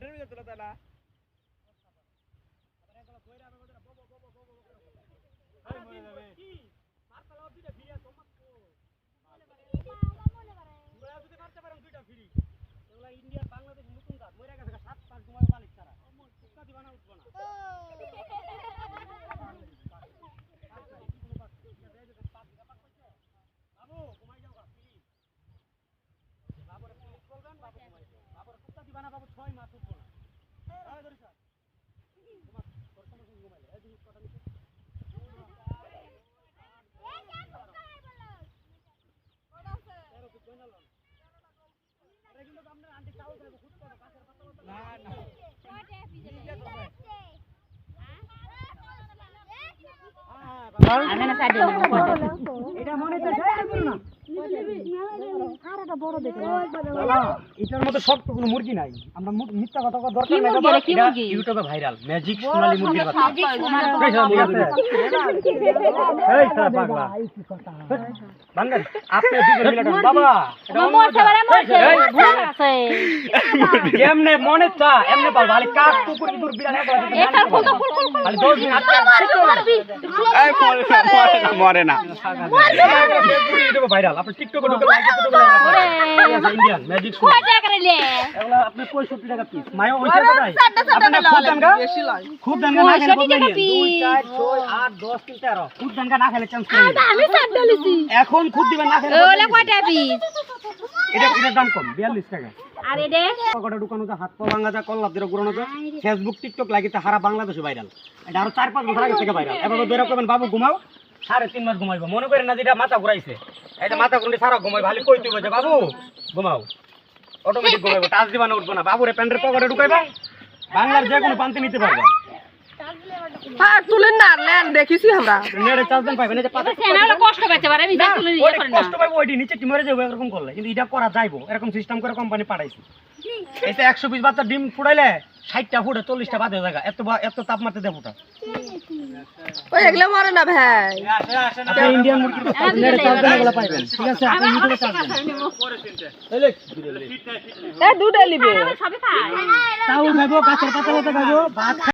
ট্রেনে যেতে না তালা ইন্ডিয়া বাংলাদেশ নতুন কাজ মরে গেছে 7-5 ঘুমায় মালিক ছাড়া উৎকা দিবা না উঠবো না বাবু ঘুমাই যাও গা প্লিজ বাবুরে প্লিজ বলবেন বাবু ঘুমাই যাও বাবুরে উৎকা দিবা না বাবু 6 মাস উঠবো না এই ধরি স্যার তোমার তোর সমস্যা ঘুমাইলে এই জিনিস কটা নিতে না না আমি না সাইডে এটা মনে তো যায় না আরেটা বড় দেখো এটার মধ্যে শক্ত কোনো মুরগি নাই আমরা মিথ্যা কথা কওয়ার দরকার নাই বাবা এটা ইউটিউবে ভাইরাল ম্যাজিক সোনালী মুরগির বাচ্চা এই সারা পাগলা বাঙ্গাল আপনি দুজন মিলে বাবা এটা মরছে বারে মরছে আছে এমনে মনে চা এমনে পাল ভালো কাক কুকুর ইঁদুর বিড়াল এটা ফুল খালি 10 দিন এই মরে না ইউটিউবে ভাইরাল আপনি টিকটকে ঢুকে লাইক করতে বলেন ইন্ডিয়ান ম্যাজিক শো কয় টাকা রে এগুলা আপনি 65 টাকা পিস মায়ও হইছে ভাই আপনি খুব দেন গা খুব দেন গা না খেলে বলবেন 2 4 6 8 10 13 খুব দেন গা না খেলে চান্স করে আমি সাত ডালিছি এখন খুব দিবেন না খেলে ওলে কয় টাকা পিস এটার দাম কম 42 টাকা আর এডে পকেটে ঢুকানো যা হাত পা ভাঙা যা কল্লাপ দিয়ে ঘুরানো যা ফেসবুক টিকটক লাগিতে সারা বাংলাদেশে ভাইরাল এটা আরো 4-5 বছর আগে থেকে ভাইরাল এবার ধরে করবেন বাবু ঘুমাও 3.5 মাস ঘুমাইবো মনে করেন না যেটা মাথা ঘুরাইছে এটা মাথা ঘুরলে সারা ঘুমাই ভালো কই তুই বলে বাবু ঘুমাও অটোমেটিক ঘুমাইবো টাচ দিবা না উঠবো না বাবুরে প্যান্টের পকেটে ঢুকাইবা বাংলার যে কোনো পান্তি নিতে পারবা হ্যাঁ তুলেন না নেন দেখিছি আমরা নেড়ে চার্জ দেন পাইবেন এই যে পাতা সেনালে কষ্ট পেতে পারে বিজা তুলে নিয়ে ওই করে না কষ্ট পাইবো ওইটি নিচে টিমরে যাবো এরকম করলে কিন্তু এটা করা যাইবো এরকম সিস্টেম করে কোম্পানি পাঠাইছে এতে 120 বাচ্চা ডিম ফুটাইলে 60টা ফুটে 40টা বাদে জায়গা এত তাপ মারতে দেবো ওটা ওই এগুলো মরে না ভাই আপনি ইন্ডিয়ান মুরগির নেড়ে চার্জ দেন এগুলো পাইবেন ঠিক আছে আপনি ইউটিউবে চার্জ দেন তাহলে এ দুধ লিবে সবই খায় চাউল খাইবো গাছের পাতা খাইবো ভাত